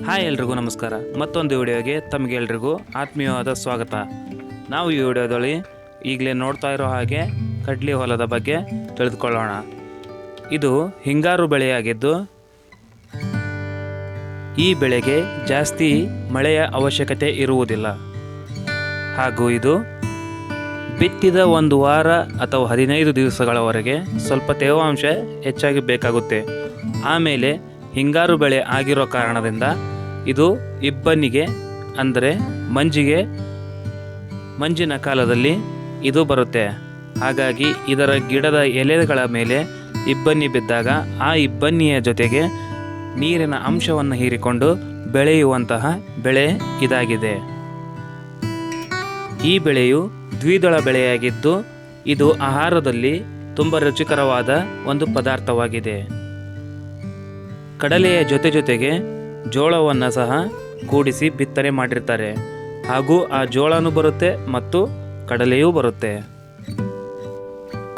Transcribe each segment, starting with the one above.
Hi ಎಲ್ರಿಗೂ ನಮಸ್ಕಾರ. ಮತ್ತೊಂದು ವಿಡಿಯೋಗೆ ತಮಗೆಲ್ರಿಗೂ ಆತ್ಮೀಯವಾದ ಸ್ವಾಗತ. ನಾವು ಈ ವಿಡಿಯೋದಲ್ಲಿ ಈಗಲೇ ನೋಡ್ತಾ ಇರೋ ಹಾಗೆ ಕಡ್ಲಿ ಹೊಲದ ಬಗ್ಗೆ ತಿಳಿದುಕೊಳ್ಳೋಣ. ಇದು ಹಿಂಗಾರು ಬೆಳೆಯಾಗಿದ್ದು ಈ ಬೆಳೆಗೆ ಜಾಸ್ತಿ ಮಳೆಯ ಅವಶ್ಯಕತೆ ಇರುವುದಿಲ್ಲ. ಹಾಗೂ ಇದು ಬಿತ್ತಿದ 1 ವಾರ ಅಥವಾ 15 ದಿವಸಗಳವರೆಗೆ ಸ್ವಲ್ಪ ತೇವಾಂಶ ಹೆಚ್ಚಾಗಿ ಬೇಕಾಗುತ್ತೆ. ಆಮೇಲೆ ಹಿಂಗಾರು ಬೆಳೆ ಆಗಿರೋ ಕಾರಣದಿಂದ ಇದು ಇಬ್ಬನಿಗೆ ಅಂದರೆ ಮಂಜಿನ ಕಾಲದಲ್ಲಿ ಇದು ಬರುತ್ತೆ. ಹಾಗಾಗಿ ಇದರ ಗಿಡದ ಎಲೆಗಳ ಮೇಲೆ ಇಬ್ಬನಿ ಬಿದ್ದಾಗ ಆ ಇಬ್ಬನಿಯ ಜೊತೆಗೆ ನೀರಿನ ಅಂಶವನ್ನು ಹೀರಿಕೊಂಡು ಬೆಳೆಯುವಂತಹ ಬೆಳೆ ಇದಾಗಿದೆ. ಈ ಬೆಳೆಯು ದ್ವಿದಳ ಬೆಳೆಯಾಗಿದ್ದು ಇದು ಆಹಾರದಲ್ಲಿ ತುಂಬ ರುಚಿಕರವಾದ ಒಂದು ಪದಾರ್ಥವಾಗಿದೆ. ಕಡಲೆಯ ಜೊತೆಗೆ ಜೋಳವನ್ನು ಸಹ ಕೂಡಿಸಿ ಬಿತ್ತನೆ ಮಾಡಿರ್ತಾರೆ. ಹಾಗೂ ಆ ಜೋಳನೂ ಬರುತ್ತೆ ಮತ್ತು ಕಡಲೆಯೂ ಬರುತ್ತೆ.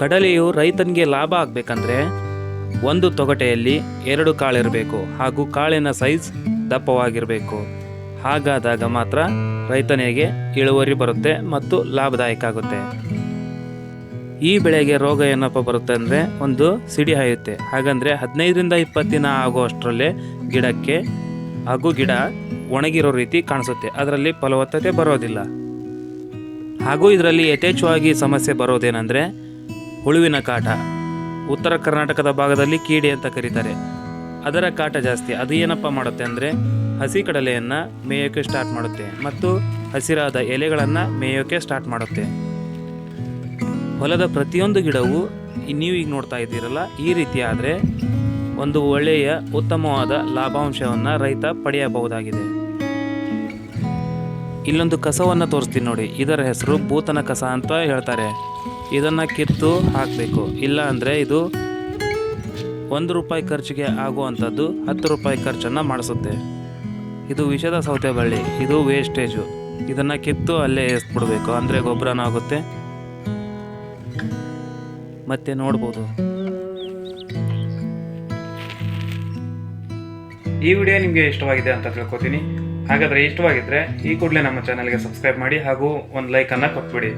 ಕಡಲೆಯು ರೈತನಿಗೆ ಲಾಭ ಆಗಬೇಕಂದ್ರೆ ಒಂದು ತೊಗಟೆಯಲ್ಲಿ 2 ಕಾಳಿರಬೇಕು ಹಾಗೂ ಕಾಳಿನ ಸೈಜ್ ದಪ್ಪವಾಗಿರಬೇಕು. ಹಾಗಾದಾಗ ಮಾತ್ರ ರೈತನಿಗೆ ಇಳುವರಿ ಬರುತ್ತೆ ಮತ್ತು ಲಾಭದಾಯಕ ಆಗುತ್ತೆ. ಈ ಬೆಳೆಗೆ ರೋಗ ಏನಪ್ಪ ಬರುತ್ತೆ ಅಂದರೆ ಒಂದು ಸಿಡಿ ಹಾಯುತ್ತೆ. ಹಾಗಂದರೆ 15ರಿಂದ 20 ದಿನ ಆಗುವಷ್ಟರಲ್ಲೇ ಗಿಡಕ್ಕೆ ಹಾಗೂ ಗಿಡ ಒಣಗಿರೋ ರೀತಿ ಕಾಣಿಸುತ್ತೆ. ಅದರಲ್ಲಿ ಫಲವತ್ತತೆ ಬರೋದಿಲ್ಲ. ಹಾಗೂ ಇದರಲ್ಲಿ ಯಥೇಚ್ಛವಾಗಿ ಸಮಸ್ಯೆ ಬರೋದೇನೆಂದರೆ ಹುಳುವಿನ ಕಾಟ. ಉತ್ತರ ಕರ್ನಾಟಕದ ಭಾಗದಲ್ಲಿ ಕೀಡೆ ಅಂತ ಕರೀತಾರೆ. ಅದರ ಕಾಟ ಜಾಸ್ತಿ. ಅದು ಏನಪ್ಪ ಮಾಡುತ್ತೆ ಅಂದರೆ ಹಸಿ ಕಡಲೆಯನ್ನು ಮೇಯೋಕ್ಕೆ ಸ್ಟಾರ್ಟ್ ಮಾಡುತ್ತೆ ಮತ್ತು ಹಸಿರಾದ ಎಲೆಗಳನ್ನು ಮೇಯೋಕ್ಕೆ ಸ್ಟಾರ್ಟ್ ಮಾಡುತ್ತೆ. ಹೊಲದ ಪ್ರತಿಯೊಂದು ಗಿಡವು ನೀವು ಈಗ ನೋಡ್ತಾ ಇದ್ದೀರಲ್ಲ, ಈ ರೀತಿ ಆದರೆ ಒಂದು ಒಳ್ಳೆಯ ಉತ್ತಮವಾದ ಲಾಭಾಂಶವನ್ನು ರೈತ ಪಡೆಯಬಹುದಾಗಿದೆ. ಇಲ್ಲೊಂದು ಕಸವನ್ನು ತೋರಿಸ್ತೀನಿ ನೋಡಿ. ಇದರ ಹೆಸರು ಭೂತನ ಕಸ ಅಂತ ಹೇಳ್ತಾರೆ. ಇದನ್ನು ಕಿತ್ತು ಹಾಕಬೇಕು. ಇಲ್ಲ ಅಂದರೆ ಇದು ₹1 ಖರ್ಚಿಗೆ ಆಗುವಂಥದ್ದು 10 ರೂಪಾಯಿ ಖರ್ಚನ್ನು ಮಾಡಿಸುತ್ತೆ. ಇದು ವಿಷದ ಸೌತೆ ಬಳ್ಳಿ. ಇದು ವೇಸ್ಟೇಜು. ಇದನ್ನು ಕಿತ್ತು ಅಲ್ಲೇ ಎಸ್ಬಿಡ್ಬೇಕು, ಅಂದರೆ ಗೊಬ್ಬರನೂ ಆಗುತ್ತೆ. ಮತ್ತೆ ನೋಡ್ಬೋದು. ಈ ವಿಡಿಯೋ ನಿಮಗೆ ಇಷ್ಟವಾಗಿದೆ ಅಂತ ತಿಳ್ಕೊತೀನಿ. ಹಾಗಾದರೆ ಇಷ್ಟವಾಗಿದ್ದರೆ ಈ ಕೂಡಲೇ ನಮ್ಮ ಚಾನಲ್ಗೆ ಸಬ್ಸ್ಕ್ರೈಬ್ ಮಾಡಿ ಹಾಗೂ ಒಂದು ಲೈಕನ್ನು ಕೊಟ್ಬಿಡಿ.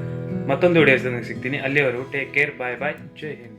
ಮತ್ತೊಂದು ವಿಡಿಯೋದಲ್ಲಿ ಸಿಗ್ತೀನಿ. ಅಲ್ಲಿವರೆಗೂ ಟೇಕ್ ಕೇರ್. ಬಾಯ್ ಬಾಯ್. ಜೈ ಹಿಂದ್.